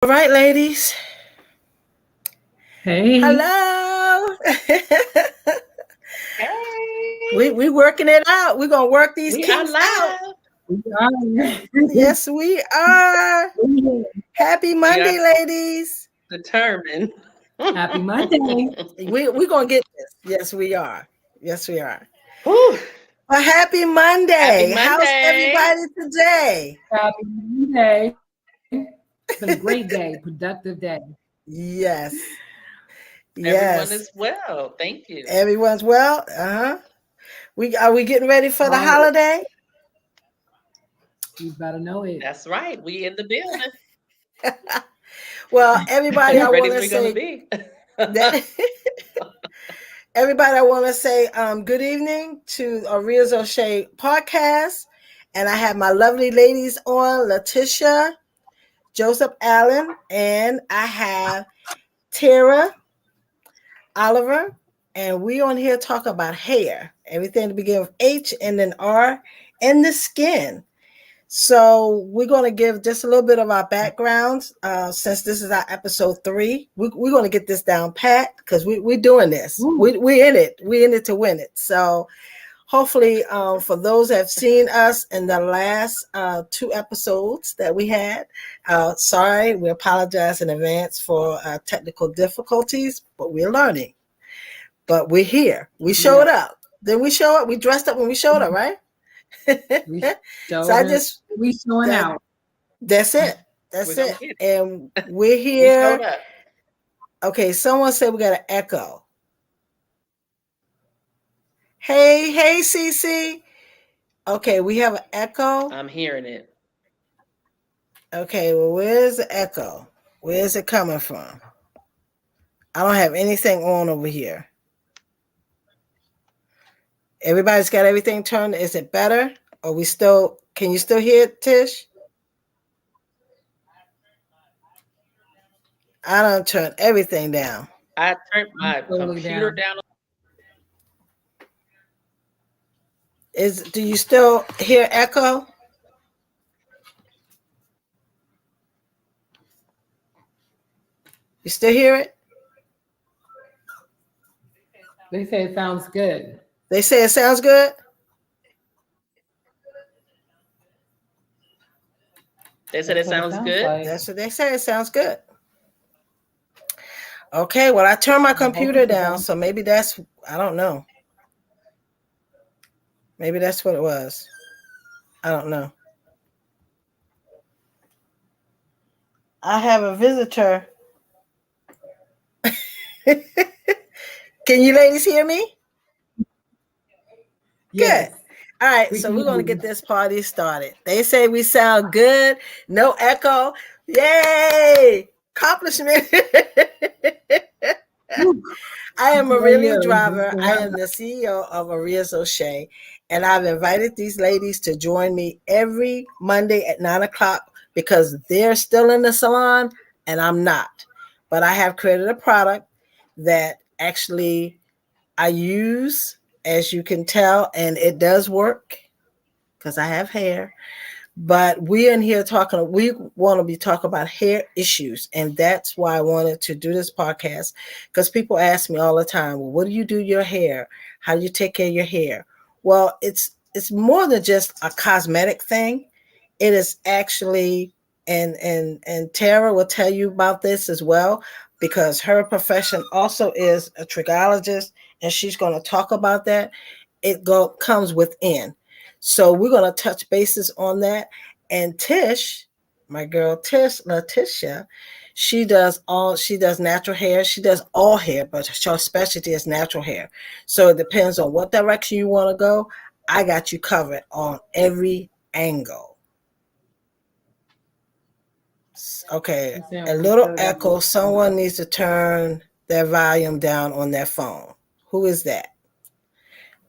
All right, ladies. Hey, Hello. we Hey, we working it out. We're gonna work these we are kinks out. live. we are. Yes, we are. Happy We Monday, are ladies. determined. Happy Monday. We're gonna get this. Yes, we are. Yes, we are. Whew. Well, happy Happy Monday. How's Monday. everybody today? Happy Monday. It's been a great day, productive day. Yes. Everyone Yes. is well. Thank you. Everyone's well. Uh-huh. We getting ready for the All holiday? you better know it. That's right. We in the building. Well, everybody, As I ready want as to we're gonna say be. that everybody, I want to say good evening to Aria's O'Shea podcast. And I have my lovely ladies on, Letitia, Joseph Allen, and I have Tara Oliver. And we on here talk about hair, everything to begin with H and then R, and the skin. So we're going to give just a little bit of our backgrounds since this is our episode 3. We're going to get this down pat because we're doing this. Ooh, We're in it. We're in it to win it. So hopefully for those that have seen us in the last 2 episodes that we had, sorry, we apologize in advance for technical difficulties, but we're learning. But we're here. We yeah, showed up. Then we show up. We dressed up when we showed up, right? we So showed I up. just We showing that out. that's it. We're That's gonna it. get it. And we're We showed here. up. Okay, someone said we got an echo. Hey, Cece. Okay, we have an echo. I'm hearing it. Okay, well, where's the echo? Where's it coming from? I don't have anything on over here. Everybody's got everything turned. Is it better? Or we still can you still hear it, Tish? I don't turn everything down. I turned I'm my totally computer down. down. Do you still hear echo? You still hear it? They say it sounds good. They say it sounds good. They said That's it what it sounds sounds good. like. That's what they say. It sounds good. Okay, well, I turned my I'm hoping computer so, down, though. so maybe I don't know. Maybe that's what it was. I don't know. I have a visitor. Can you ladies hear me? Yes, Good. All right, we so can we're hear going to you. get this party started. They say we sound good, no echo. Yay! Accomplishment. Woo. I am For Aurelia you. This Driver. will I have am the CEO of Arias O'Shea, and I've invited these ladies to join me every Monday at 9 o'clock because they're still in the salon and I'm not. But I have created a product that actually I use, as you can tell, and it does work because I have hair. But we're in here talking, we want to be talking about hair issues. And that's why I wanted to do this podcast because people ask me all the time, well, what do you do your hair? How do you take care of your hair? Well, it's more than just a cosmetic thing. It is actually, and Tara will tell you about this as well because her profession also is a trichologist and she's going to talk about that. Comes within. So we're going to touch bases on that. And Tish, my girl Tish, Letitia, she does natural hair. She does all hair, but her specialty is natural hair. So it depends on what direction you want to go. I got you covered on every angle. Okay, you a sound little good. echo. Someone needs to turn their volume down on their phone. Who is that?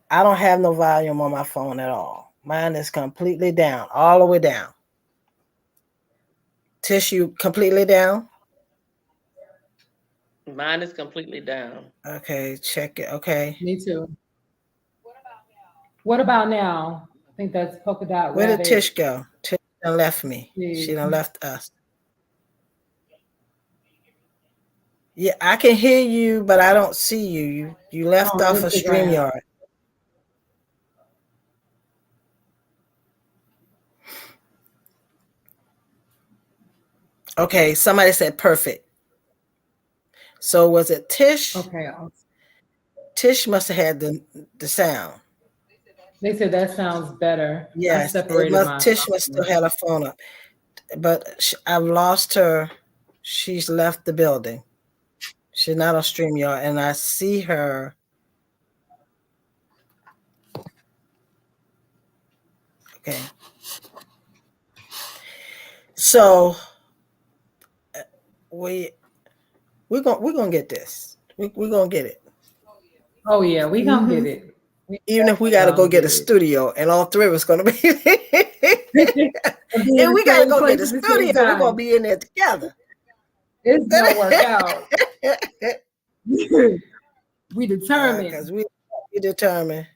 I don't have no volume on my phone at all. Mine is completely down, all the way down. Tissue completely down. Mine is completely down. Okay, check it. Okay. Me too. What about now? I think that's polka dot Where did rabbit. Tish go? Tish done left me. Yeah. She done left us. Yeah, I can hear you, but I don't see you. You left on off of Instagram. StreamYard. Okay, somebody said perfect. So was it Tish? Okay. Tish must have had the sound. They said that sounds better. I Yes, it separated must. my Tish must still phone. have a phone up, but I've lost her. She's left the building. She's not on StreamYard, and I see her. Okay, so we we're gonna get this. We're gonna get it, Oh yeah, we gonna get hmm it. We even if we definitely got to go gonna get get a it. studio, and all three of us gonna be. And be in If the we got to same go get place a at the same studio, we're gonna time. be in there together. It's gonna work out. We determined. Because we determined.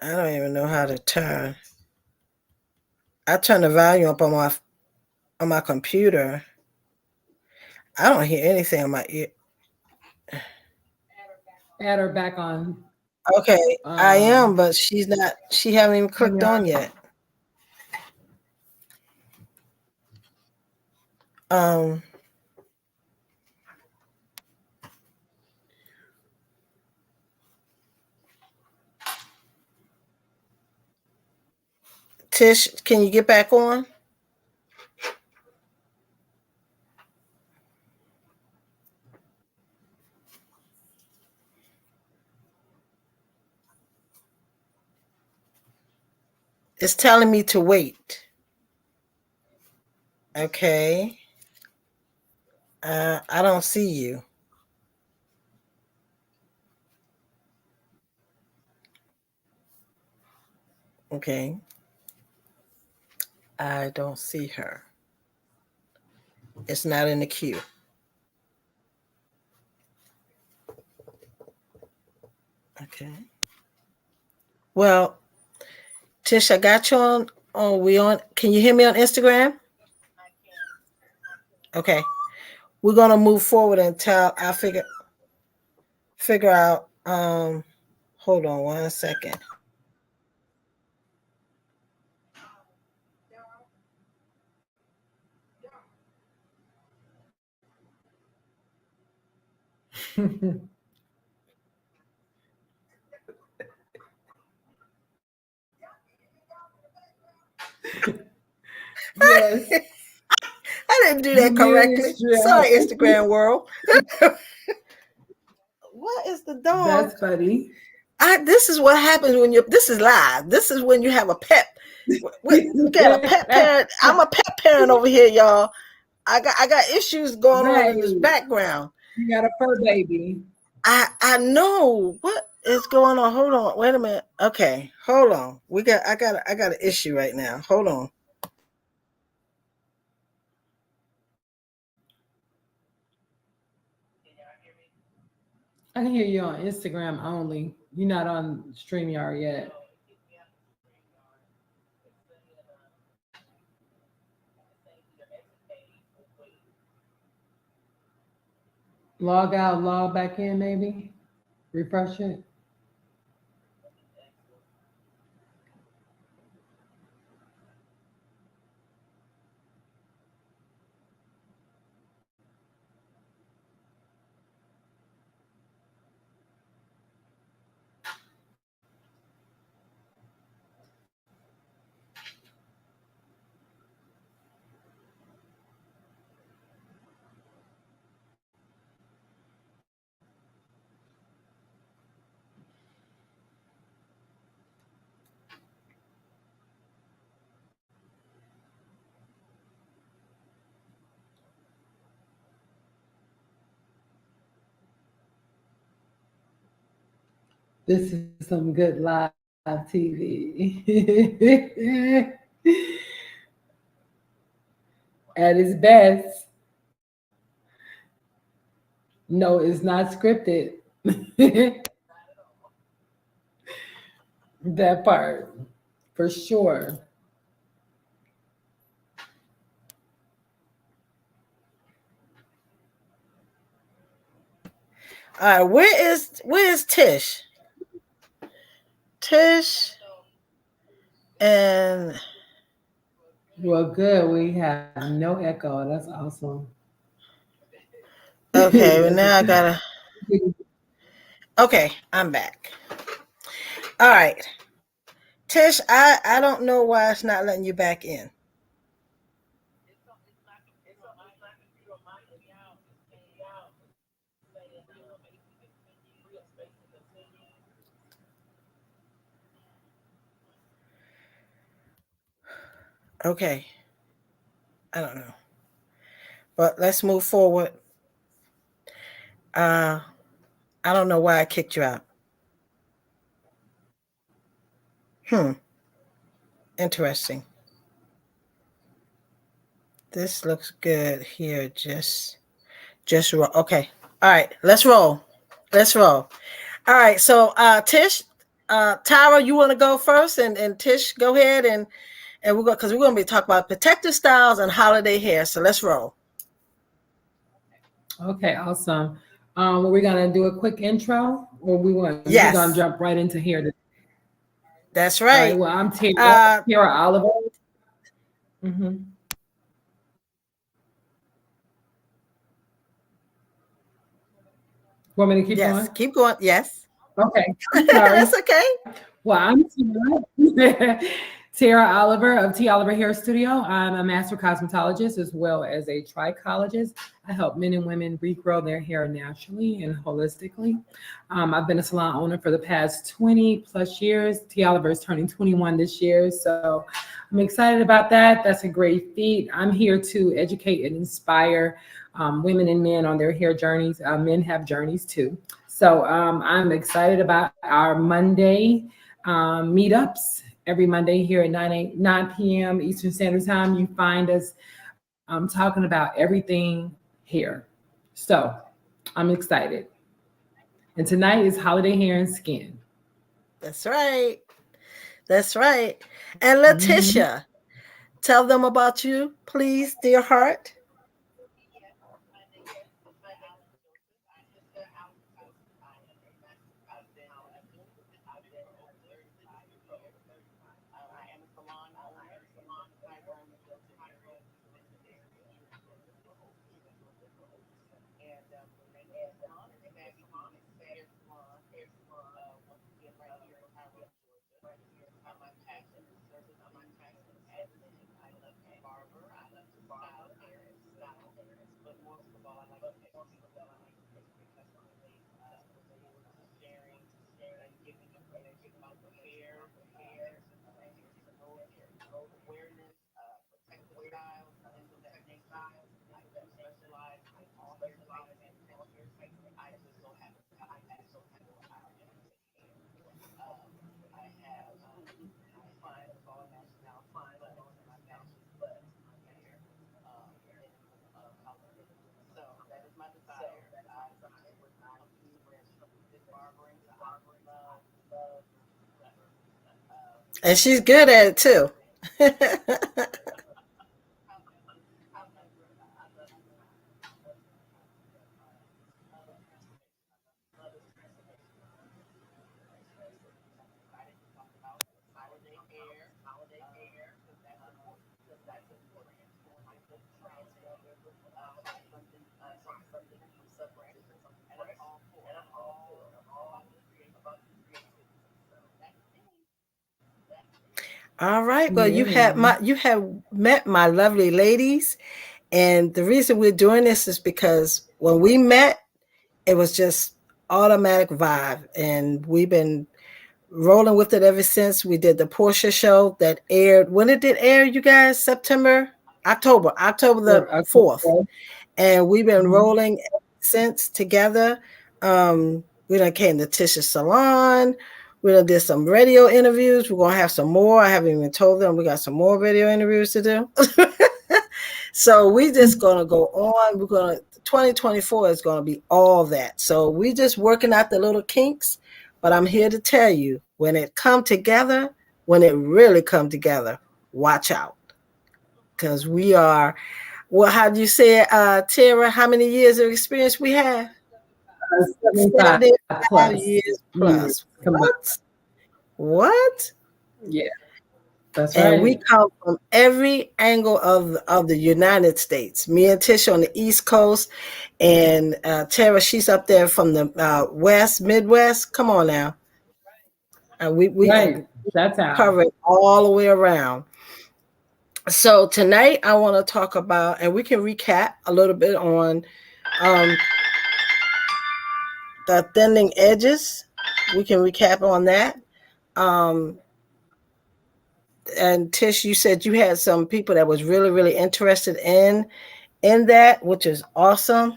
I don't even know how to turn. I turn the volume up on my computer. I don't hear anything on my ear. Add her back on Okay, I am, but she's not. She haven't even clicked StreamYard. on yet. Um, Tish, can you get back on? It's telling me to wait. Okay. I don't see you. Okay. I don't see her. It's not in the queue. Okay. Well, Tish, I got you on. Oh, we on? Can you hear me on Instagram? Okay. We're gonna move forward until I figure out. Hold on 1 second. Yes. I didn't do The that correctly. ministry. Sorry, Instagram world. What is the dog? That's funny. This is what happens when you. This is live. This is when you have a pet. We got a pet parent. I'm a pet parent over here, y'all. I got issues going on Right. in this background. You got a fur baby. I know what is going on. Hold on. Wait a minute. Okay. Hold on. I got an issue right now. Hold on. I can hear you on Instagram only. You're not on StreamYard yet. Log out, log back in, maybe. Refresh it. This is some good live TV. At its best. No, it's not scripted. That part, for sure. All right, where is Tish? Tish and Well, good. We have no echo. That's awesome. okay, well That's now I gotta. Okay, I'm back. All right, Tish, I don't know why it's not letting you back in. Okay, I don't know, but let's move forward. Uh, I don't know why I kicked you out. Hmm, interesting. This looks good here. Just roll. Okay. All right. Let's roll. Let's roll. All right. So Tish, Tyra, you want to go first, and Tish, go ahead and we're going because we're going to be talking about protective styles and holiday hair. So let's roll. Okay, awesome. Well, we're gonna do a quick intro, or we gonna jump Yes, right into here. that's All right. right. Well, I'm Uh, Tara Oliver. Mm-hmm. Want me to keep going? yes. Keep going. Yes, Okay. I'm sorry. that's okay. Well, I'm Tara. Tara Oliver of T. Oliver Hair Studio. I'm a master cosmetologist as well as a trichologist. I help men and women regrow their hair naturally and holistically. I've been a salon owner for the past 20 plus years. T. Oliver is turning 21 this year. So I'm excited about that. That's a great feat. I'm here to educate and inspire women and men on their hair journeys. Men have journeys too. So I'm excited about our Monday meetups every Monday here at 9 p.m. Eastern Standard Time. You find us talking about everything hair. So I'm excited. And tonight is holiday hair and skin. That's right. That's right. And Mhm. Letitia, tell them about you, please, dear heart. And she's good at it too. All right. Well, Yeah. you have met my lovely ladies, and the reason we're doing this is because when we met, it was just automatic vibe, and we've been rolling with it ever since. We did the Portia show that aired. When it did air, you guys? October the Or, 4th, and we've been mhm. rolling since together. We done came to Tisha's salon. We done did some radio interviews. We're gonna have some more. I haven't even told them we got some more radio interviews to do. So we just gonna go on. We're gonna 2024 is gonna be all that. So we just working out the little kinks. But I'm here to tell you, when it come together, when it really come together, watch out, because we are. Well, how do you say it, Tara? How many years of experience we have? 75 75 plus years years plus. combined. What? What? Yeah, that's And we right. come from every angle of the United States. Me and Tish on the East Coast, and Tara, she's up there from the West, Midwest. Come on now, we Right. That's how. cover it all the way around. So tonight I want to talk about, and we can recap a little bit on um, the thinning edges. We can recap on that. Um, and Tish, you said you had some people that was really, really interested in that, which is awesome.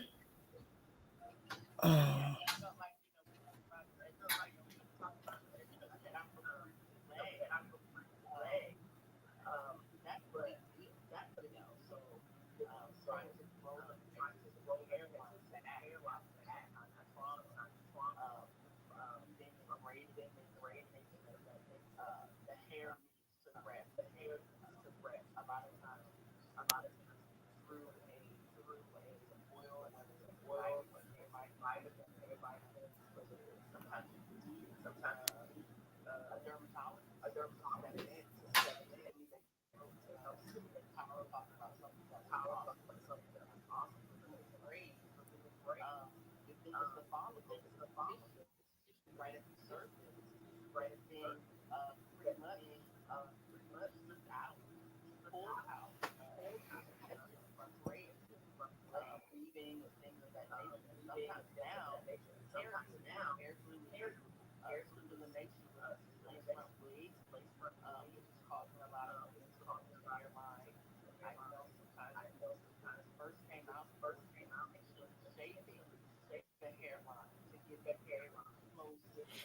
Mm.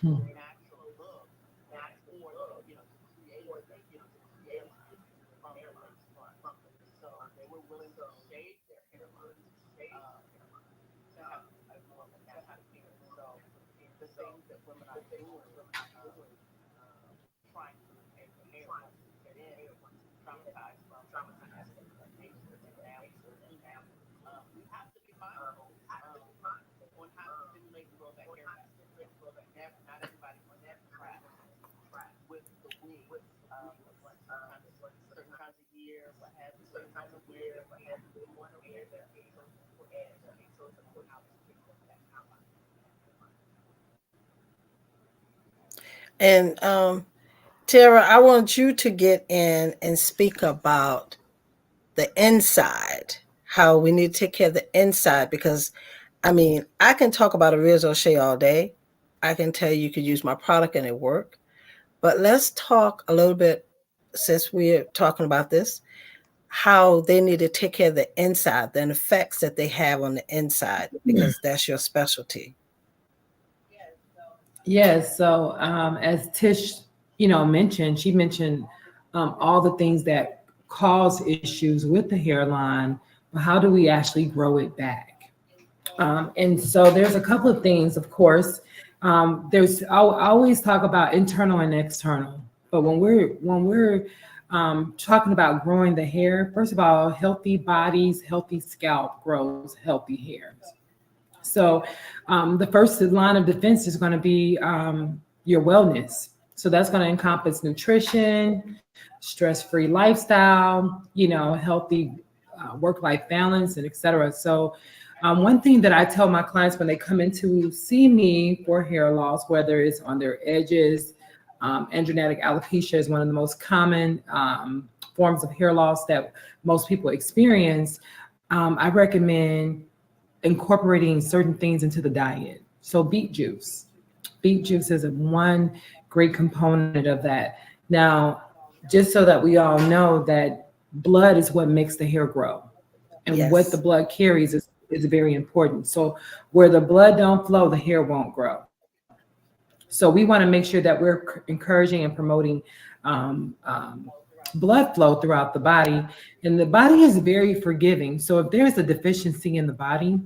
Hmm. And Tara, I want you to get in and speak about the inside, how we need to take care of the inside. Because, I mean, I can talk about a Rizzo Shea all day. I can tell you could use my product and it work. But let's talk a little bit, since we're talking about this, how they need to take care of the inside, the effects that they have on the inside, because that's your specialty. Yes. So as Tish, mentioned, she mentioned all the things that cause issues with the hairline, but how do we actually grow it back? And so there's a couple of things, of course. I always talk about internal and external, but when we're talking about growing the hair, first of all, healthy bodies, healthy scalp grows healthy hairs. So the first line of defense is going to be your wellness. So that's going to encompass nutrition, stress-free lifestyle, healthy work-life balance, and et cetera. So one thing that I tell my clients when they come in to see me for hair loss, whether it's on their edges, androgenetic alopecia is one of the most common forms of hair loss that most people experience. I recommend incorporating certain things into the diet. So beet juice. Beet juice is one great component of that. Now, just so that we all know that blood is what makes the hair grow. And what the Yes. blood carries is very important. So where the blood don't flow, the hair won't grow. So we want to make sure that we're encouraging and promoting um, um, blood flow throughout the body. And the body is very forgiving. So if there's a deficiency in the body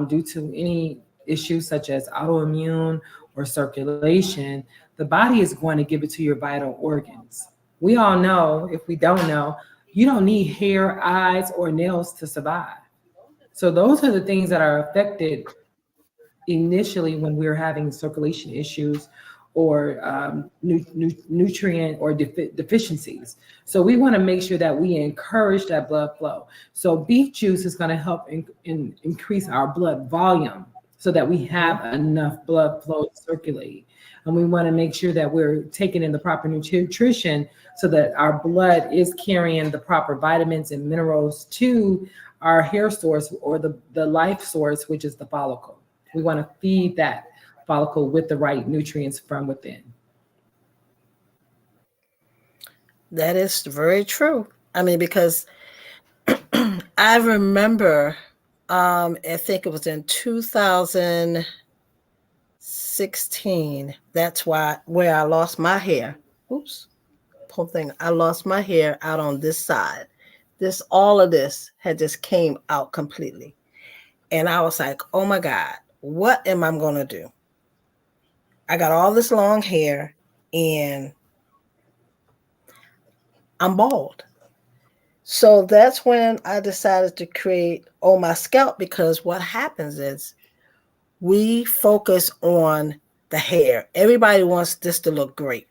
due to any issues such as autoimmune or circulation, the body is going to give it to your vital organs. We all know, if we don't know, you don't need hair, eyes, or nails to survive. So those are the things that are affected initially when we're having circulation issues or nutrient or deficiencies. So we want to make sure that we encourage that blood flow. So beet juice is going to help increase our blood volume so that we Mhm. have enough blood flow to circulate. And we want to make sure that we're taking in the proper nutrition so that our blood is carrying the proper vitamins and minerals to our hair source or the life source, which is the follicle. We want to feed that follicle with the right nutrients from within. That is very true. I mean, because I remember, I think it was in 2016. That's why where I lost my hair. Oops, poor thing. I lost my hair out on this side. This all of this had just came out completely, and I was like, "Oh my God, what am I gonna do?" I got all this long hair, and I'm bald. So that's when I decided to create On My Scalp, because what happens is we focus on the hair. Everybody wants this to look great.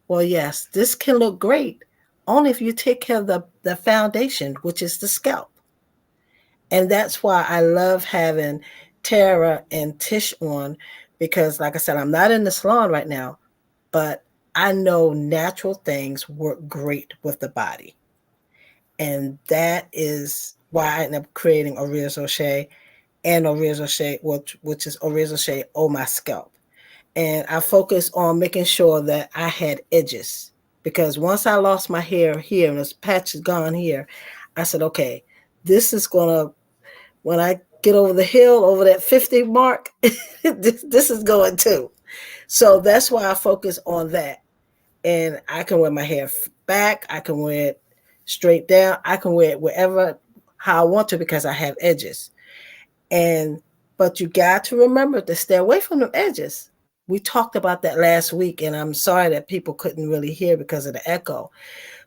Well, yes, this can look great only if you take care of the foundation, which is the scalp. And that's why I love having Tara and Tish on, because, like I said, I'm not in the salon right now, but I know natural things work great with the body. And that is why I ended up creating Oria's O'Shea and Oria's O'Shea, which is Oria's O'Shea On My Scalp. And I focused on making sure that I had edges, because once I lost my hair here and this patch is gone here, I said, okay, this is gonna, when I get over the hill over that 50 mark, this is going too. So that's why I focus on that. And I can wear my hair back, I can wear it straight down, I can wear it wherever how I want to, because I have edges. And but you got to remember to stay away from the edges. We talked about that last week, and I'm sorry that people couldn't really hear because of the echo.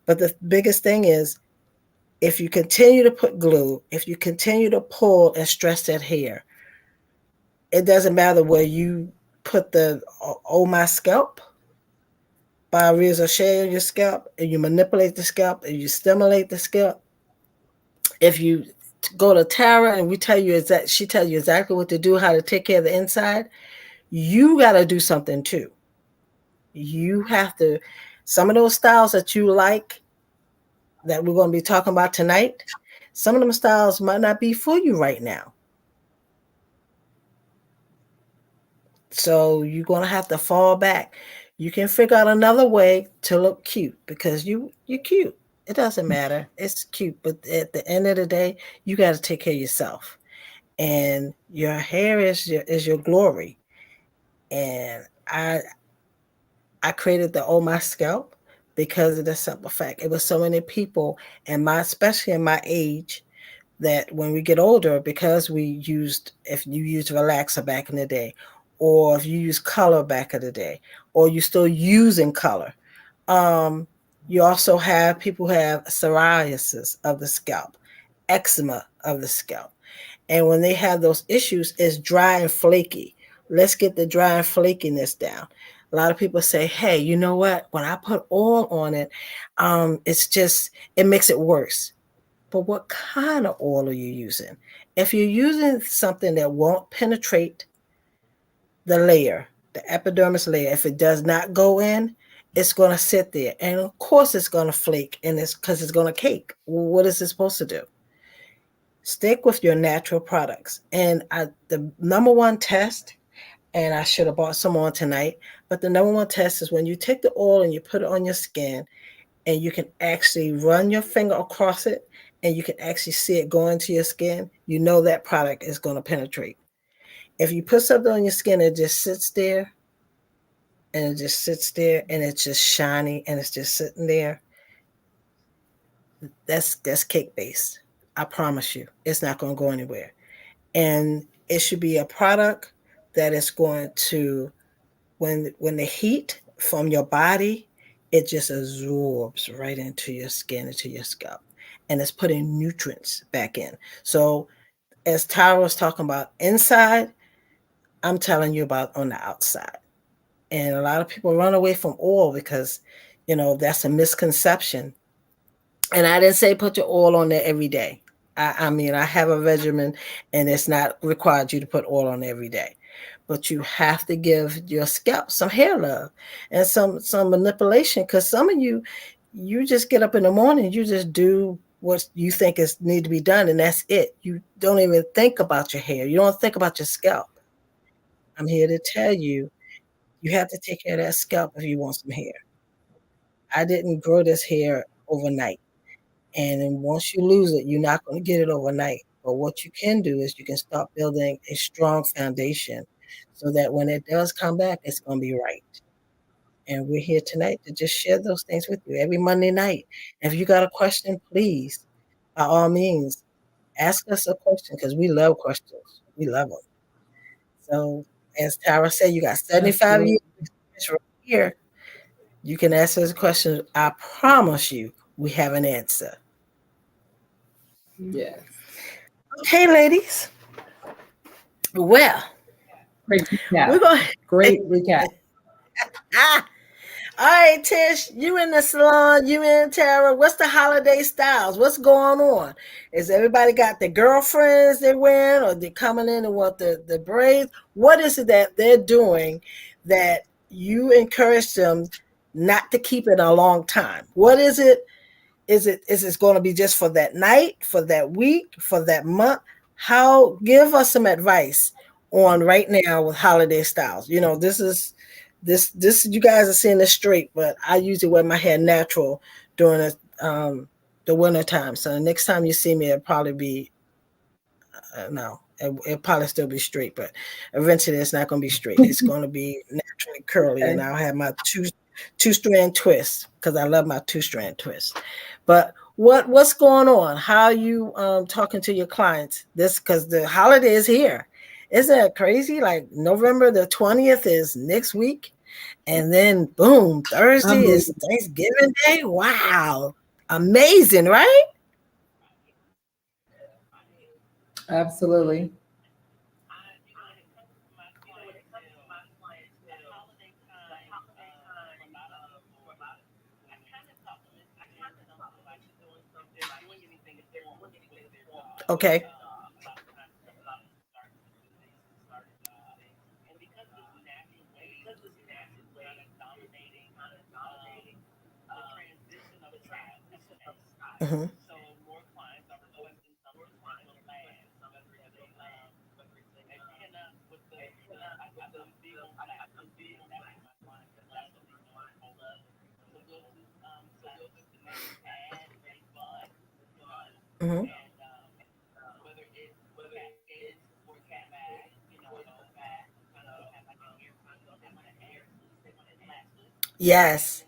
But the biggest thing is, if you continue to put glue, if you continue to pull and stress that hair, it doesn't matter where you put the Oh My Scalp by Reza Shea on your scalp, and you manipulate the scalp and you stimulate the scalp. If you go to Tara and we tell you exact, she tells you exactly what to do, how to take care of the inside, you got to do something too. You have to, some of those styles that you like that we're going to be talking about tonight, some of them styles might not be for you right now. So you're going to have to fall back. You can figure out another way to look cute, because you're cute. It doesn't matter. It's cute, but at the end of the day, you got to take care of yourself. And your hair is your glory. And I created the Oh My Scalp because of the simple fact it was so many people, and my especially in my age, that when we get older, because we used, if you used relaxer back in the day, or if you use color back in the day, or you still using color, um, you also have people who have psoriasis of the scalp, eczema of the scalp. And when they have those issues, it's dry and flaky. Let's get the dry and flakiness down. A lot of people say, hey, you know what? When I put oil on it, it's just, it makes it worse. But what kind of oil are you using? If you're using something that won't penetrate the layer, the epidermis layer, if it does not go in, it's going to sit there. And of course, it's going to flake, and it's because it's going to cake. Well, what is it supposed to do? Stick with your natural products. And the number one test, and I should have bought some on tonight, but the number one test is when you take the oil and you put it on your skin, and you can actually run your finger across it, and you can actually see it go into your skin, you know that product is going to penetrate. If you put something on your skin and it just sits there, and it just sits there, and it's just shiny, and it's just sitting there, that's cake based. I promise you, it's not going to go anywhere. And it should be a product that is going to, when the heat from your body, it just absorbs right into your skin, into your scalp, and it's putting nutrients back in. So as Tara was talking about inside, I'm telling you about on the outside. And a lot of people run away from oil because, that's a misconception. And I didn't say put your oil on there every day. I mean, I have a regimen, and it's not required you to put oil on every day, but you have to give your scalp some hair love and some manipulation. Because some of you just get up in the morning, you just do what you think is need to be done, and that's it. You don't even think about your hair. You don't think about your scalp. I'm here to tell you, you have to take care of that scalp if you want some hair. I didn't grow this hair overnight. And then once you lose it, you're not going to get it overnight. But what you can do is you can start building a strong foundation so that when it does come back, it's going to be right. And we're here tonight to just share those things with you every Monday night. If you got a question, please, by all means, ask us a question because we love questions. We love them. So, as Tara said, you got 75 years Absolutely. right here. You can ask us a question. I promise you, we have an answer. Yes. Okay, ladies. Well, Great we're recap. going Great recap. ah, all right, Tish, you in the salon, you in Tara. What's the holiday styles? What's going on? Is everybody got their girlfriends they're wearing, or they coming in and want the braids? What is it that they're doing that you encourage them not to keep it a long time? What is it? Is it going to be just for that night, for that week, for that month? How give us some advice on right now with holiday styles. This you guys are seeing this straight, but I usually wear my hair natural during the winter time. So the next time you see me, it'll probably be no, it'll probably still be straight, but eventually it's not going to be straight. It's going to be naturally curly, and Okay. I'll have my two strand twist because I love my two-strand twist. But what's going on? How are you talking to your clients? This because the holiday is here. Isn't that crazy? Like November the 20th is next week, and then boom, Thursday is Unbelievable. Thanksgiving Day. Wow, amazing, right? Absolutely. Okay. Hmm. Hmm. Yes.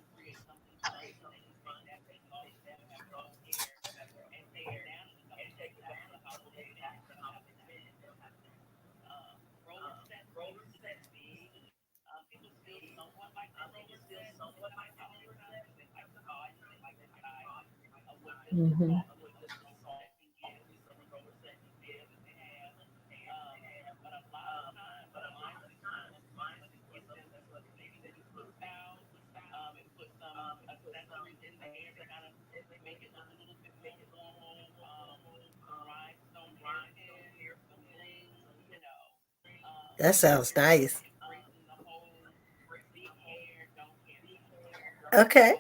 Hmm. That sounds nice. Okay.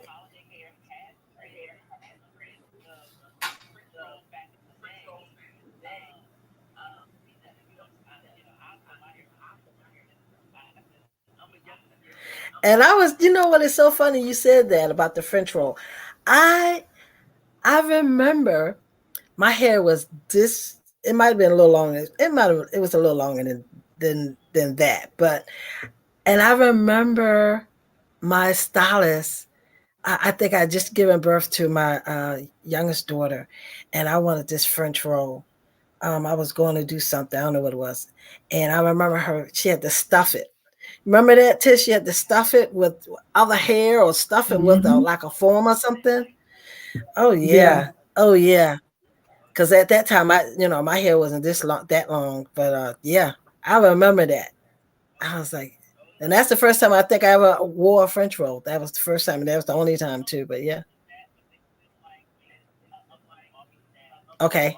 And I was, what is so funny you said that about the French roll. I I remember my hair was this. It might have been a little longer. It was a little longer than that. But and I remember my stylist. I think I just given birth to my youngest daughter, and I wanted this French roll. I was going to do something. I don't know what it was, and I remember her. She had to stuff it. Remember that, Tish? She had to stuff it with other hair or stuff it with Hmm. like a foam or something. Oh Yeah. yeah. Oh yeah. Because at that time, my hair wasn't this long, that long. But yeah, I remember that. I was like, and that's the first time I think I ever wore a French roll. That was the first time, and that was the only time too. But yeah, okay.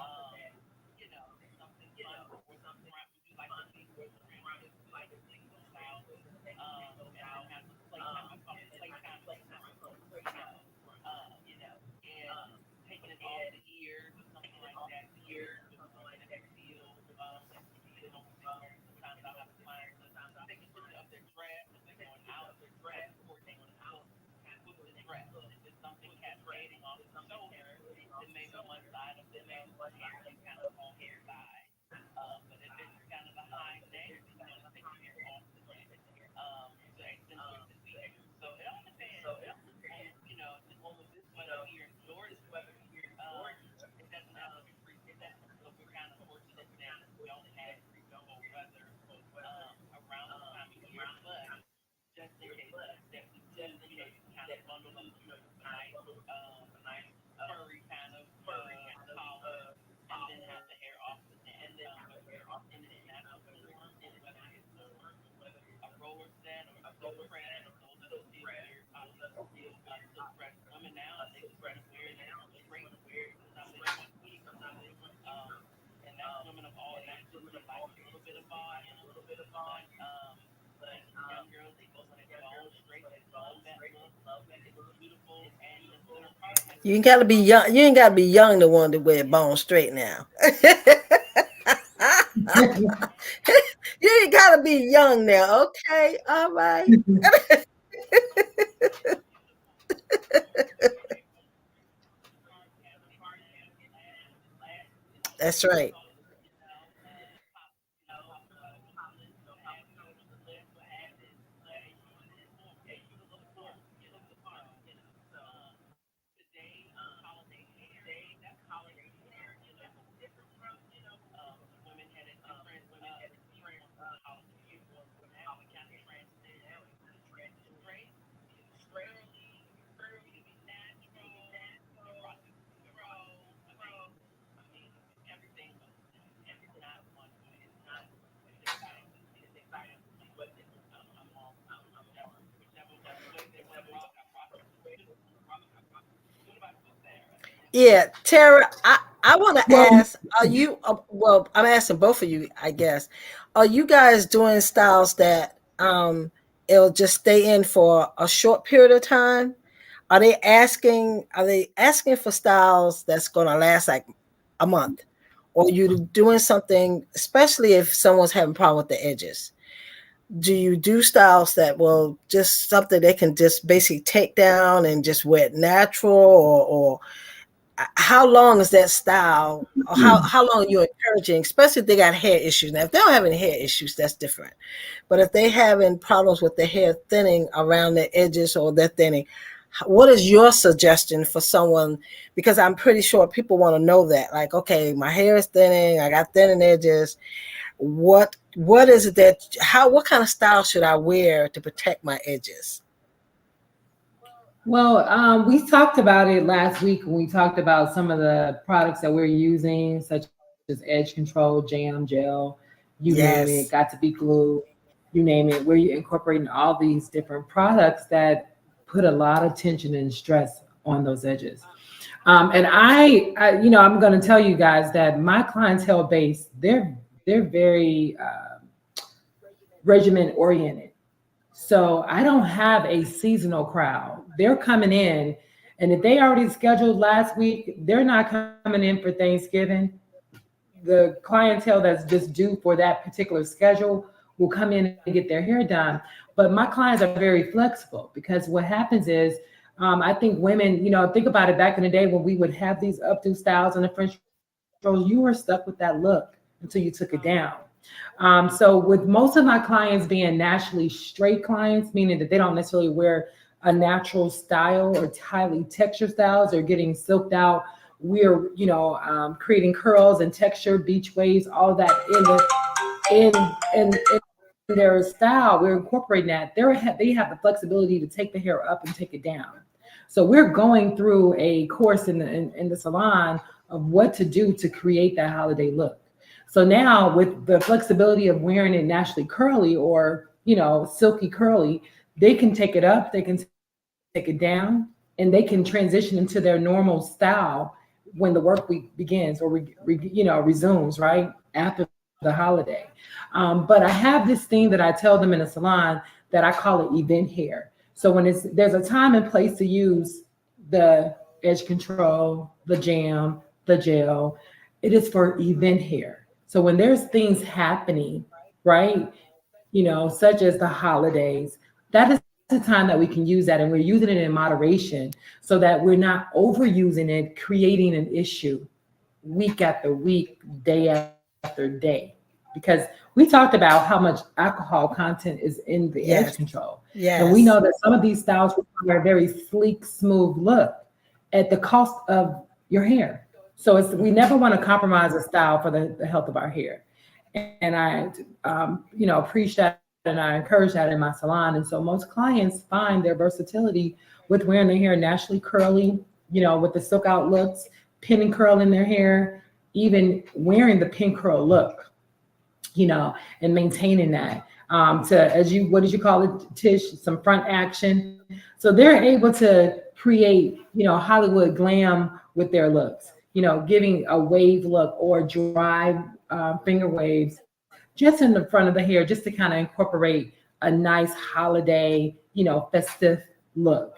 You ain't gotta be young. You ain't gotta be young to want to wear bone straight now. You ain't gotta be young now. Okay, all right. That's right. Yeah, Tara, I want to Well, ask, are you, well, I'm asking both of you, I guess. Are you guys doing styles that it'll just stay in for a short period of time? Are they asking for styles that's going to last like a month? Or are you doing something, especially if someone's having a problem with the edges? Do you do styles that will just something they can just basically take down and just wear it natural, or how long is that style? Or how long are you encouraging, especially if they got hair issues? Now, if they don't have any hair issues, that's different. But if they having problems with the hair thinning around the edges or they're thinning, what is your suggestion for someone? Because I'm pretty sure people want to know that. Like, okay, my hair is thinning, I got thinning edges. What is it that how what kind of style should I wear to protect my edges? well, we talked about it last week when we talked about some of the products that we're using, such as edge control, jam, gel, you name it, got to Yes. be glue, you name it. We're incorporating all these different products that put a lot of tension and stress on those edges. And I'm going to tell you guys that my clientele base, they're very regimen oriented. So I don't have a seasonal crowd. They're coming in, and if they already scheduled last week, they're not coming in for Thanksgiving. The clientele that's just due for that particular schedule will come in and get their hair done. But my clients are very flexible because what happens is, I think women, think about it back in the day when we would have these updo styles and the French rolls, you were stuck with that look until you took it down. So with most of my clients being naturally straight clients, meaning that they don't necessarily wear a natural style or highly textured styles or getting silked out, we're creating curls and texture, beach waves, all that in their style. We're incorporating that. They have the flexibility to take the hair up and take it down. So we're going through a course in the salon of what to do to create that holiday look. So now with the flexibility of wearing it naturally curly or silky curly, they can take it up, they can take it down, and they can transition into their normal style when the work week begins or resumes, right after the holiday. But I have this thing that I tell them in a salon that I call it event hair. So there's a time and place to use the edge control, the jam, the gel. It is for event hair. So when there's things happening, right, such as the holidays, that is the time that we can use that, and we're using it in moderation so that we're not overusing it, creating an issue week after week, day after day. Because we talked about how much alcohol content is in the edge Yes. control. And we know that Yes. some of these styles require a very sleek, smooth look at the cost of your hair. So we never want to compromise a style for the health of our hair. And I preach that and I encourage that in my salon. And so most clients find their versatility with wearing their hair naturally curly, with the silk out looks, pin and curl in their hair, even wearing the pin curl look, and maintaining that. To as you what did you call it, Tish? Some front action. So they're able to create, Hollywood glam with their looks. Giving a wave look or dry finger waves just in the front of the hair, just to kind of incorporate a nice holiday, festive look.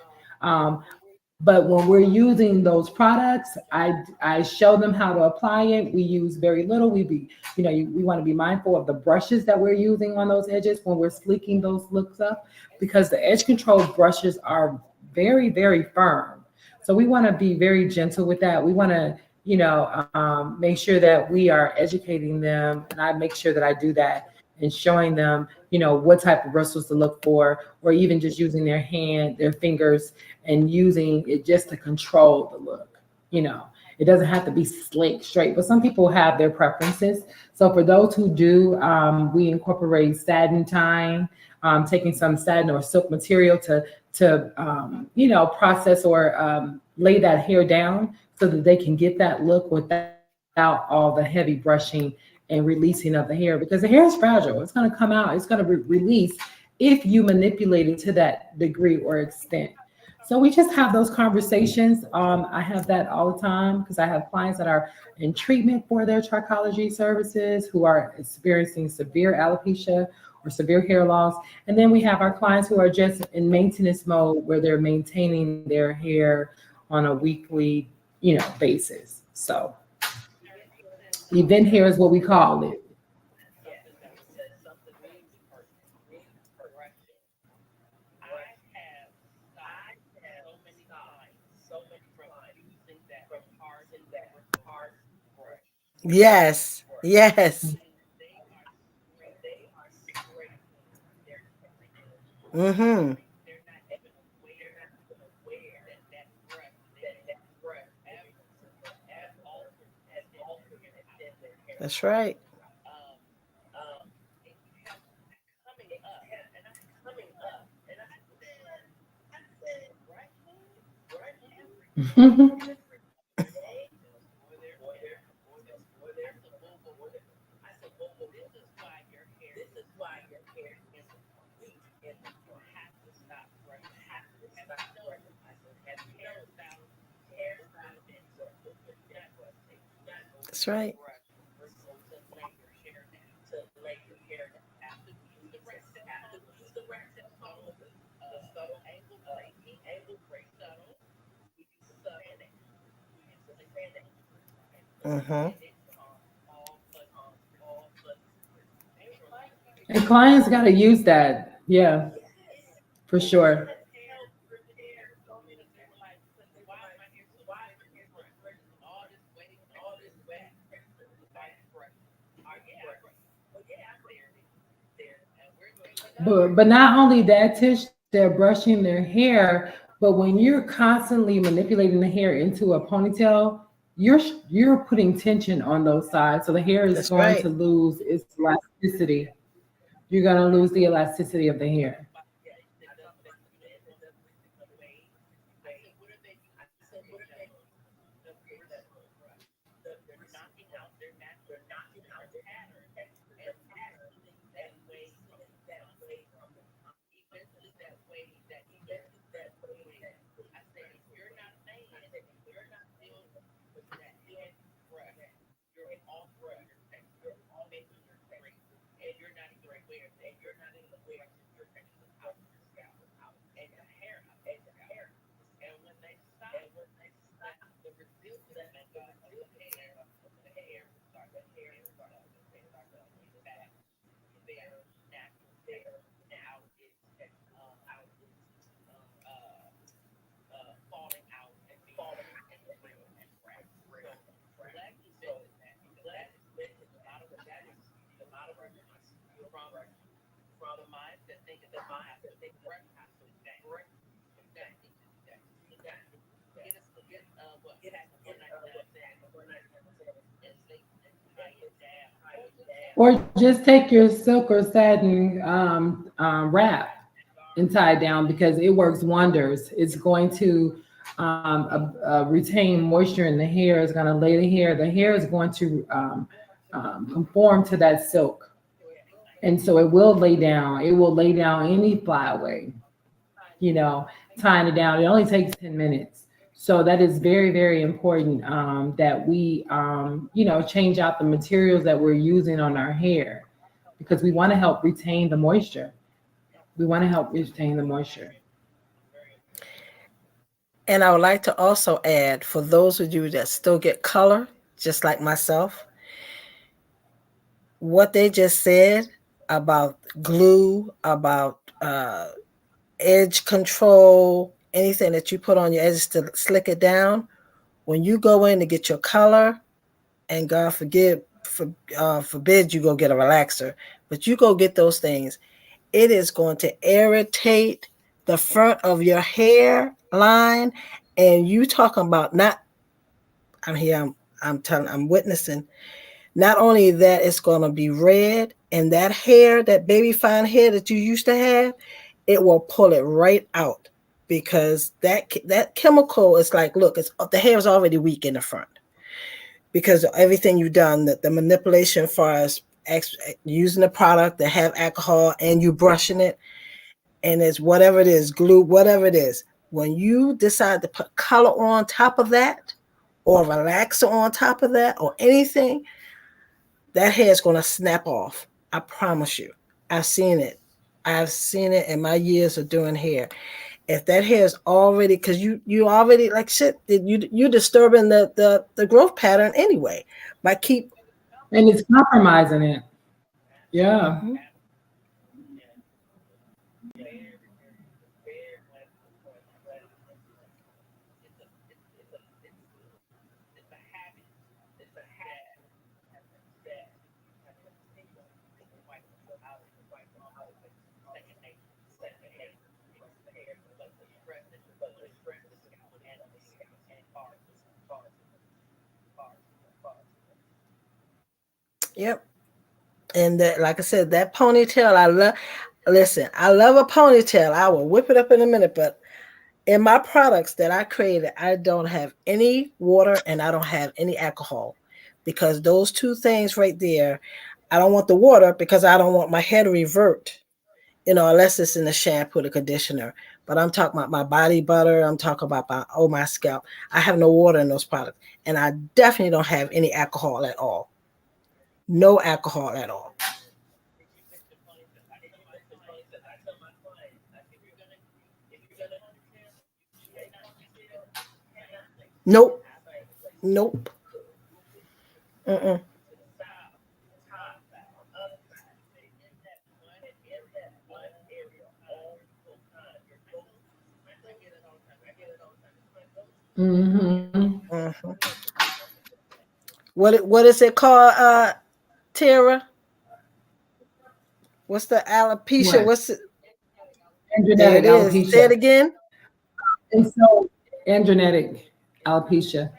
But when we're using those products, I show them how to apply it. We use very little. We want to be mindful of the brushes that we're using on those edges when we're sleeking those looks up, because the edge control brushes are very, very firm. So we want to be very gentle with that. We want to, make sure that we are educating them, and I make sure that I do that and showing them, what type of bristles to look for, or even just using their fingers, and using it just to control the look. You know, it doesn't have to be slick, straight, but some people have their preferences. So for those who do, we incorporate satin tying, taking some satin or silk material to process or lay that hair down so that they can get that look without all the heavy brushing and releasing of the hair, because the hair is fragile. It's going to come out, it's going to release if you manipulate it to that degree or extent. So we just have those conversations. I have that all the time because I have clients that are in treatment for their trichology services who are experiencing severe alopecia or severe hair loss. And then we have our clients who are just in maintenance mode where they're maintaining their hair on a weekly, basis. So event hair is what we call it. Yes. Yes. Mm-hmm. That's right. That's right. Mm-hmm. And clients got to use that. Yeah, for sure. But not only that, Tish, they're brushing their hair, but when you're constantly manipulating the hair into a ponytail, you're putting tension on those sides, so the hair is That's going right. to lose its elasticity. You're going to lose the elasticity of the hair. Or just take your silk or satin wrap and tie it down because it works wonders. It's going to retain moisture in the hair. It's going to lay the hair. The hair is going to conform to that silk, and so it will lay down. It will lay down any flyaway. You know, tying it down. It only takes 10 minutes. So that is very, very important that we, change out the materials that we're using on our hair because we want to help retain the moisture. We want to help retain the moisture. And I would like to also add for those of you that still get color, just like myself, what they just said about glue, about edge control, anything that you put on your edges to slick it down, when you go in to get your color, and God forbid you go get a relaxer, but you go get those things, it is going to irritate the front of your hair line. And you talking about not, I'm here, I'm witnessing. Not only that, it's going to be red, and that hair, that baby fine hair that you used to have, it will pull it right out because that chemical is like, look, it's the hair is already weak in the front because of everything you've done, the manipulation as far as using the product that have alcohol and you brushing it, and it's whatever it is, glue, whatever it is. When you decide to put color on top of that, or relaxer on top of that, or anything, that hair is going to snap off. I promise you. I've seen it. I've seen it in my years of doing hair. If that hair is already, because you already like shit, you disturbing the growth pattern anyway. By keep. And it's compromising it. Yeah. Mhm. Yep. And that, like I said, that ponytail, I love. Listen, I love a ponytail. I will whip it up in a minute, but in my products that I created, I don't have any water and I don't have any alcohol because those two things right there, I don't want the water because I don't want my hair to revert, unless it's in the shampoo, the conditioner. But I'm talking about my body butter. I'm talking about my scalp. I have no water in those products. And I definitely don't have any alcohol at all. No alcohol at all. Nope. Nope. Mm-mm. Hmm. Mhm. What is it called, Tara? What's the alopecia? What? What's it? There it Androgenetic is. Say it alopecia. again. And so, androgenetic alopecia.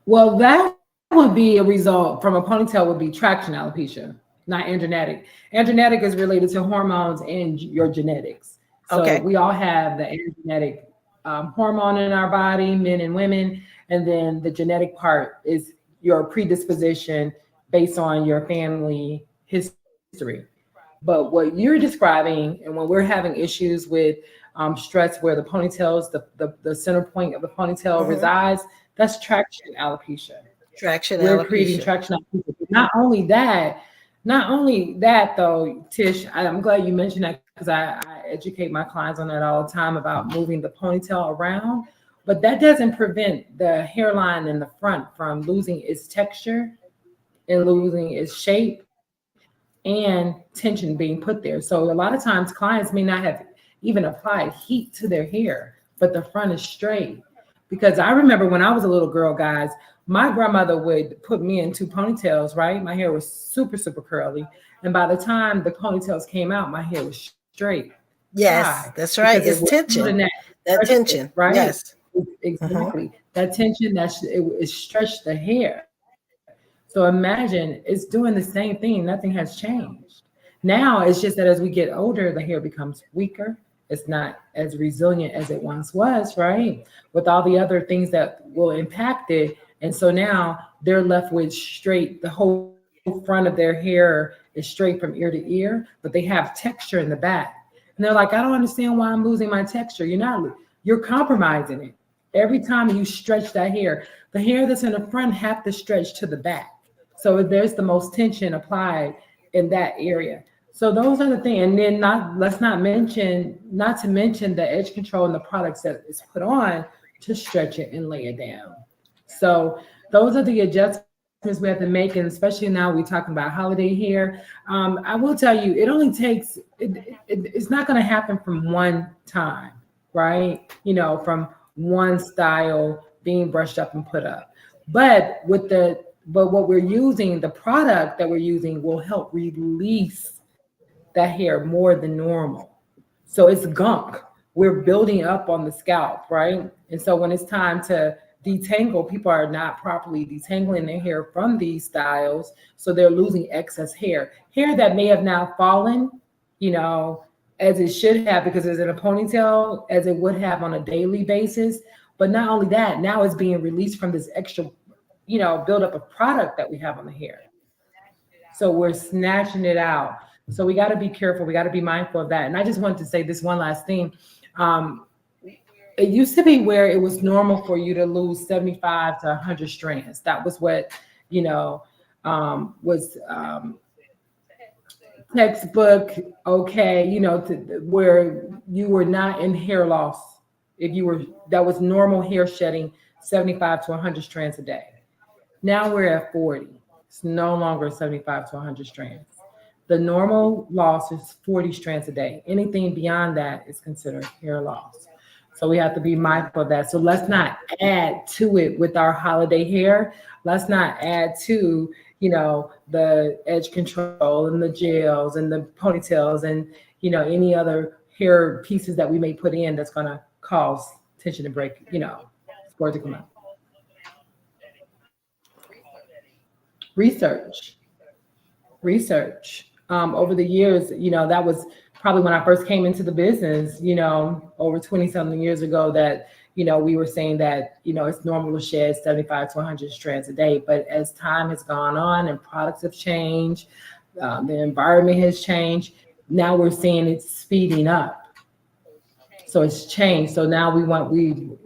Well, that would be a result from a ponytail would be traction alopecia, not androgenetic. Androgenetic is related to hormones and your genetics. So Okay. we all have the androgenetic hormone in our body, men and women, and then the genetic part is your predisposition based on your family history. But what you're describing, and when we're having issues with stress where the ponytails, the center point of the ponytail Mm-hmm. resides, that's traction alopecia. Traction We're creating alopecia. traction alopecia. Not only that though, Tish, I'm glad you mentioned that because I educate my clients on that all the time about moving the ponytail around. But that doesn't prevent the hairline in the front from losing its texture and losing its shape and tension being put there. So a lot of times clients may not have even applied heat to their hair, but the front is straight Because I remember when I was a little girl, guys, my grandmother would put me into ponytails, right? My hair was super, super curly. And by the time the ponytails came out, my hair was straight. Why? Yes, that's Because right. it It's was held in tension. that That stretched it, tension. right? Yes. Hmm. Exactly. That tension it stretched the hair. So imagine it's doing the same thing. Nothing has changed. Now it's just that as we get older, the hair becomes weaker. It's not as resilient as it once was, right? With all the other things that will impact it. And so now they're left with straight, the whole front of their hair is straight from ear to ear, but they have texture in the back. And they're like, I don't understand why I'm losing my texture. You're compromising it. Every time you stretch that hair, the hair that's in the front have to stretch to the back. So there's the most tension applied in that area. So those are the things. And then not to mention the edge control and the products that is put on to stretch it and lay it down. So those are the adjustments we have to make, and especially now we're talking about holiday here. I will tell you, it only takes it's not going to happen from one time, right? From one style being brushed up and put up. But what we're using, the product that we're using, will help release that hair more than normal. So it's gunk. We're building up on the scalp, right? And so when it's time to detangle, people are not properly detangling their hair from these styles. So they're losing excess hair that may have now fallen, you know, as it should have because it's in a ponytail, as it would have on a daily basis. But not only that, now it's being released from this extra, buildup of product that we have on the hair. So we're snatching it out. So we got to be careful. We got to be mindful of that. And I just wanted to say this one last thing. Um, it used to be where it was normal for you to lose 75 to 100 strands. That was what, you know, was textbook, okay, where you were not in hair loss. If you were, that was normal hair shedding 75 to 100 strands a day. Now we're at 40. It's no longer 75 to 100 strands. The normal loss is 40 strands a day. Anything beyond that is considered hair loss. So we have to be mindful of that. So let's not add to it with our holiday hair. Let's not add to, the edge control and the gels and the ponytails and, any other hair pieces that we may put in that's going to cause tension to break, for it to come out. Research. Over the years, that was probably when I first came into the business, over 20 something years ago, that, we were saying that, it's normal to shed 75 to 100 strands a day. But as time has gone on and products have changed, the environment has changed, now we're seeing it's speeding up. So it's changed. So now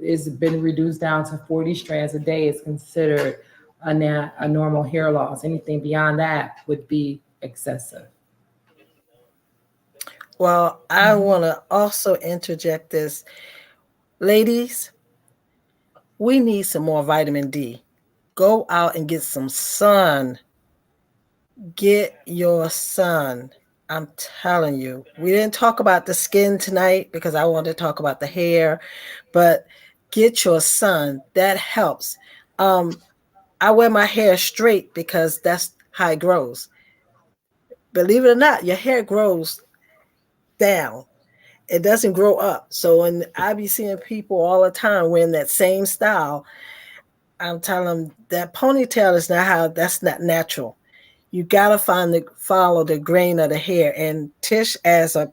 it's been reduced down to 40 strands a day is considered a normal hair loss. Anything beyond that would be excessive. Well, I want to also interject this. Ladies, we need some more vitamin D. Go out and get some sun. Get your sun. I'm telling you. We didn't talk about the skin tonight because I wanted to talk about the hair, but get your sun. That helps. Um, I wear my hair straight because that's how it grows. Believe it or not, your hair grows down. It doesn't grow up. So when I be seeing people all the time wearing that same style, I'm telling them that ponytail is not how, that's not natural. You gotta follow the grain of the hair. And Tish, as a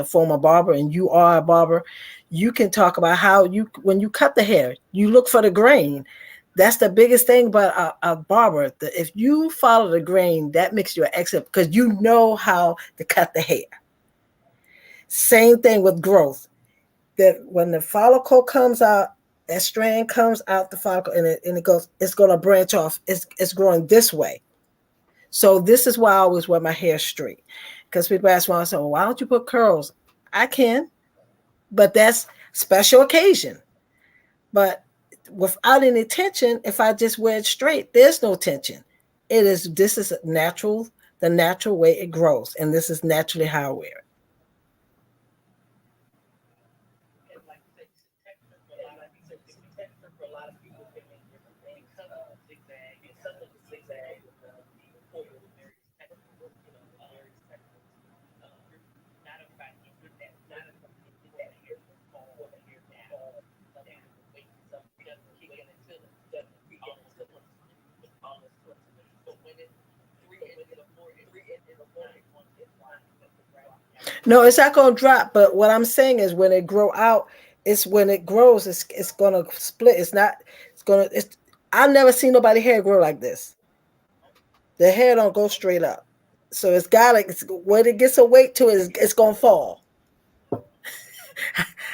former barber, and you are a barber, you can talk about how when you cut the hair, you look for the grain. That's the biggest thing about a barber. If you follow the grain, that makes you an expert because you know how to cut the hair. Same thing with growth. That when the follicle comes out, that strand comes out the follicle and it goes, it's going to branch off. It's growing this way. So this is why I always wear my hair straight. Because people ask me, I say, well, why don't you put curls? I can, but that's special occasion. But without any tension, if I just wear it straight, there's no tension. This is natural, the natural way it grows. And this is naturally how I wear it. No, it's not gonna drop. But what I'm saying is, when it grow out, it's when it grows, it's gonna split. It's not. It's gonna. It's. I've never seen nobody hair grow like this. The hair don't go straight up. So it's got like when it gets a weight to it, it's gonna fall.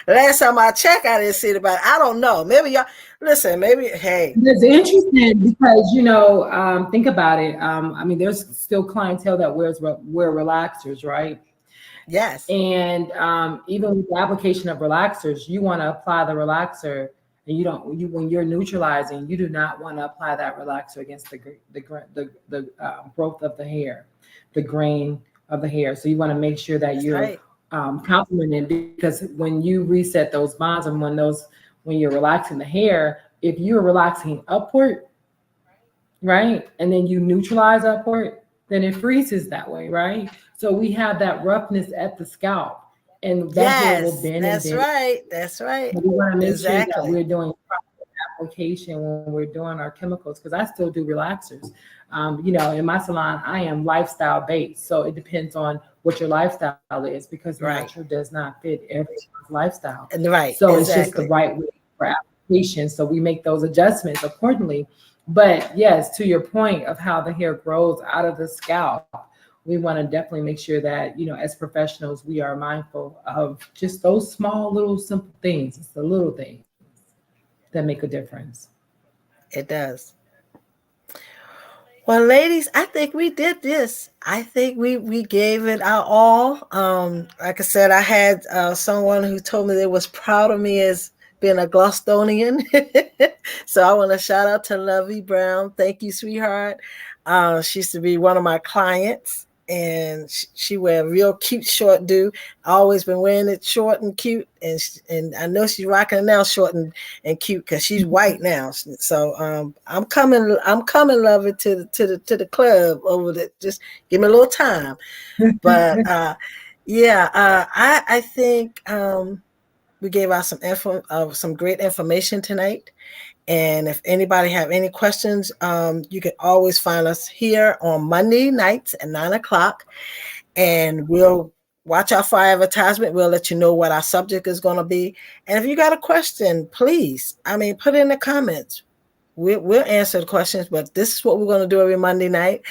Last time I checked, I didn't see it, but I don't know. Maybe y'all listen. Maybe hey, It's interesting because think about it. I mean, there's still clientele that wear relaxers, right? yes, And even with the application of relaxers, you want to apply the relaxer, and you don't. You when you're neutralizing, you do not want to apply that relaxer against the growth of the hair, the grain of the hair. So you want to make sure that that's you're right. complementing, because when you reset those bonds, and when you're relaxing the hair, if you're relaxing upward, right? And then you neutralize upward, then it freezes that way, right? So we have that roughness at the scalp, and that hair will Yes, bend and that's bend. right. That's right. But we want to make sure that Exactly. we're doing proper application when we're doing our chemicals, because I still do relaxers. In my salon, I am lifestyle based. So it depends on what your lifestyle is, because Right. natural does not fit everyone's lifestyle. And right. So it's just the Exactly. right way for application. So we make those adjustments accordingly. But yes, to your point of how the hair grows out of the scalp, we want to definitely make sure that, as professionals, we are mindful of just those small, little, simple things. It's the little things that make a difference. It does. Well, ladies, I think we did this. I think we gave it our all. Like I said, I had someone who told me they was proud of me as being a Gloucestonian. So I want to shout out to Lovey Brown. Thank you, sweetheart. She used to be one of my clients, and she wear a real cute short do. I always been wearing it short and cute, and I know she's rocking it now short and cute because she's white now. So I'm coming, Lovey, to the club over the. Just give me a little time, but yeah, I think we gave out some great information tonight. And if anybody have any questions, you can always find us here on Monday nights at 9 o'clock, and we'll watch out for our advertisement. We'll let you know what our subject is going to be. And if you got a question, please, put it in the comments. We'll answer the questions. But this is what we're going to do every Monday night.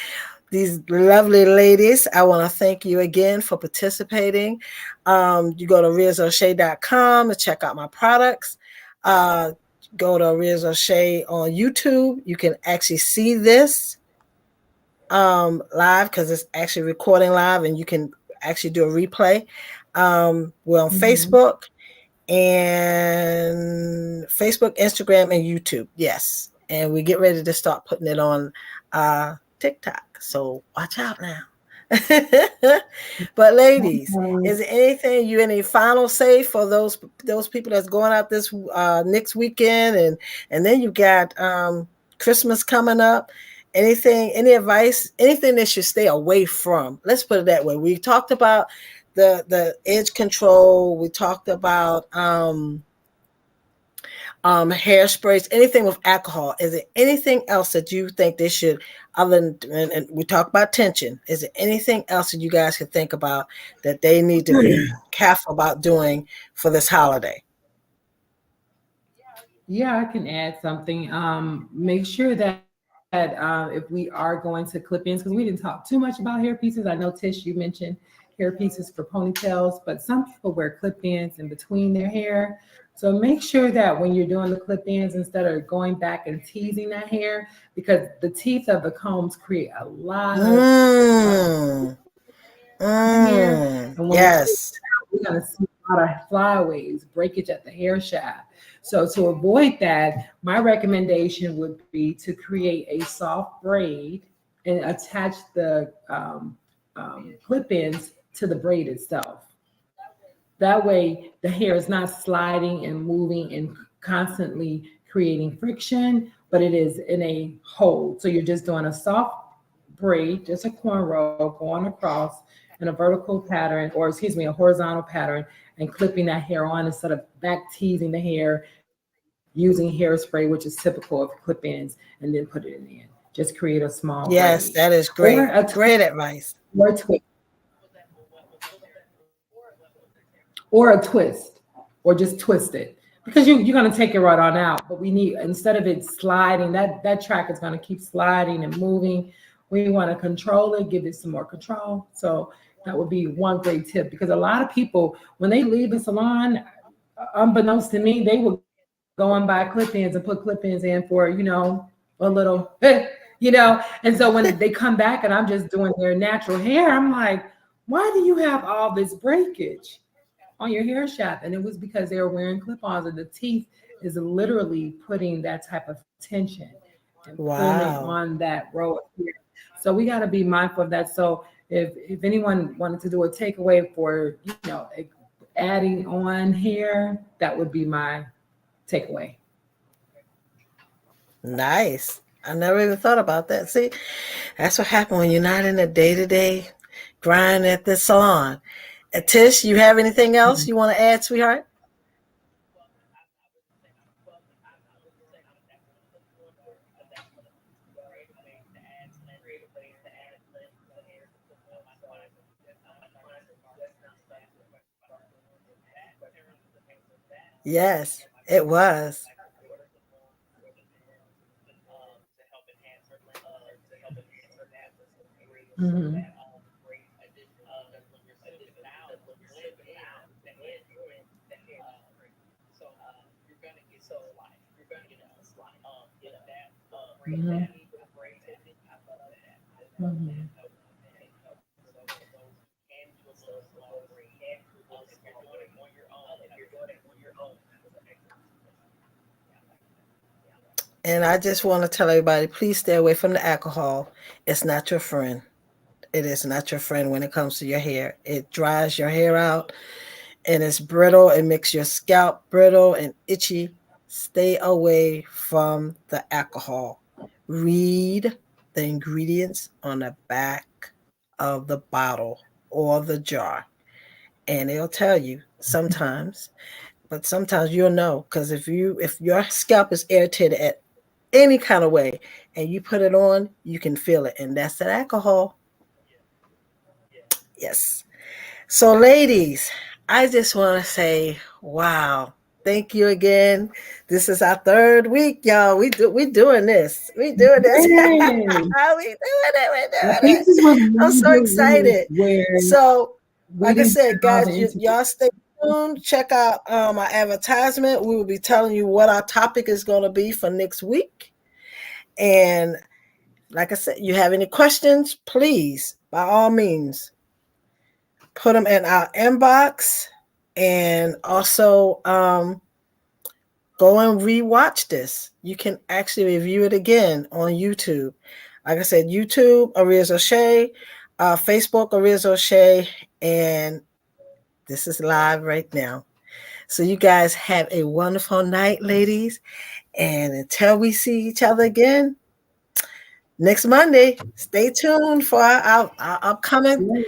These lovely ladies, I want to thank you again for participating. You go to Ria's-O'Shea.com to check out my products. Uh, Go to Riz O'Shea on YouTube. You can actually see this live because it's actually recording live, and you can actually do a replay. We're on Mhm. Facebook, Instagram, and YouTube. Yes, and we get ready to start putting it on TikTok. So watch out now. But ladies, is there anything any final say for those people that's going out this next weekend, and then you got Christmas coming up? Any advice, anything they should stay away from? Let's put it that way. We talked about the edge control. We talked about hairsprays, anything with alcohol. Is there anything else that you think they should, other than, and we talk about tension, is there anything else that you guys could think about that they need to be careful about doing for this holiday? Yeah, I can add something. Make sure that if we are going to clip-ins, because we didn't talk too much about hair pieces. I know, Tish, you mentioned hair pieces for ponytails, but some people wear clip-ins in between their hair. So make sure that when you're doing the clip-ins, instead of going back and teasing that hair, because the teeth of the combs create a lot of Mm, here, and when we take it yes. out, we're going to see a lot of flyaways, breakage at the hair shaft. So to avoid that, my recommendation would be to create a soft braid and attach the clip-ins to the braid itself. That way, the hair is not sliding and moving and constantly creating friction, but it is in a hold. So you're just doing a soft braid, just a cornrow going across in a vertical pattern, or excuse me, a horizontal pattern, and clipping that hair on instead of back teasing the hair using hairspray, which is typical of clip ins, and then put it in. Just Just create a small Yes, braid that is or great. a Great advice. or a twist or a twist or just twist it because you're going to take it right on out. But we need, instead of it sliding, that track is going to keep sliding and moving. We want to control it, give it some more control. So that would be one great tip, because a lot of people, when they leave a salon, unbeknownst to me, they will go and buy clip-ins and put clip-ins in for, a little, and so when they come back and I'm just doing their natural hair, I'm like, why do you have all this breakage on your hair shaft? And it was because they were wearing clip-ons, and the teeth is literally putting that type of tension and pulling Wow. on that row of hair. So we got to be mindful of that. So if anyone wanted to do a takeaway for, adding on hair, that would be my takeaway. Nice. I never even thought about that. See, that's what happened when you're not in the day-to-day grind at the salon. Tish, you have anything else you want to add, sweetheart? Yes, it was. Mhm. Mhm. Mhm. And I just want to tell everybody, please stay away from the alcohol. It's not your friend. It is not your friend when it comes to your hair. It dries your hair out and it's brittle. It makes your scalp brittle and itchy. Stay away from the alcohol. Read the ingredients on the back of the bottle or the jar, and it'll tell you sometimes. But sometimes you'll know, because if your scalp is irritated at any kind of way and you put it on, you can feel it, and that's that alcohol. Yes. So, ladies, I just want to say, wow, thank you again. This is our third week, y'all. We doing this. We doing this. we doing Yay! it. We I doing think it. this was I'm one so good week excited. where So, we like I didn't said, have all the guys, interviews. y'all stay tuned. Check out our advertisement. We will be telling you what our topic is going to be for next week. And like I said, you have any questions, please, by all means, put them in our inbox, and also go and rewatch this. You can actually review it again on YouTube. Like I said, YouTube, Arias O'Shea, Facebook, Arias O'Shea, and this is live right now. So you guys have a wonderful night, ladies. And until we see each other again next Monday, stay tuned for our upcoming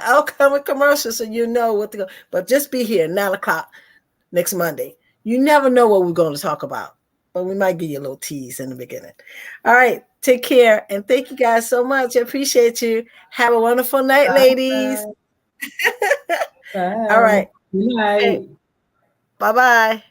upcoming commercials, so you know what to go. But just be here 9 o'clock next Monday. You never know what we're going to talk about, but we might give you a little tease in the beginning. All right, take care, and thank you guys so much. I appreciate you. Have a wonderful night, ladies. Bye. All Bye. right. Good Hey, night. bye bye.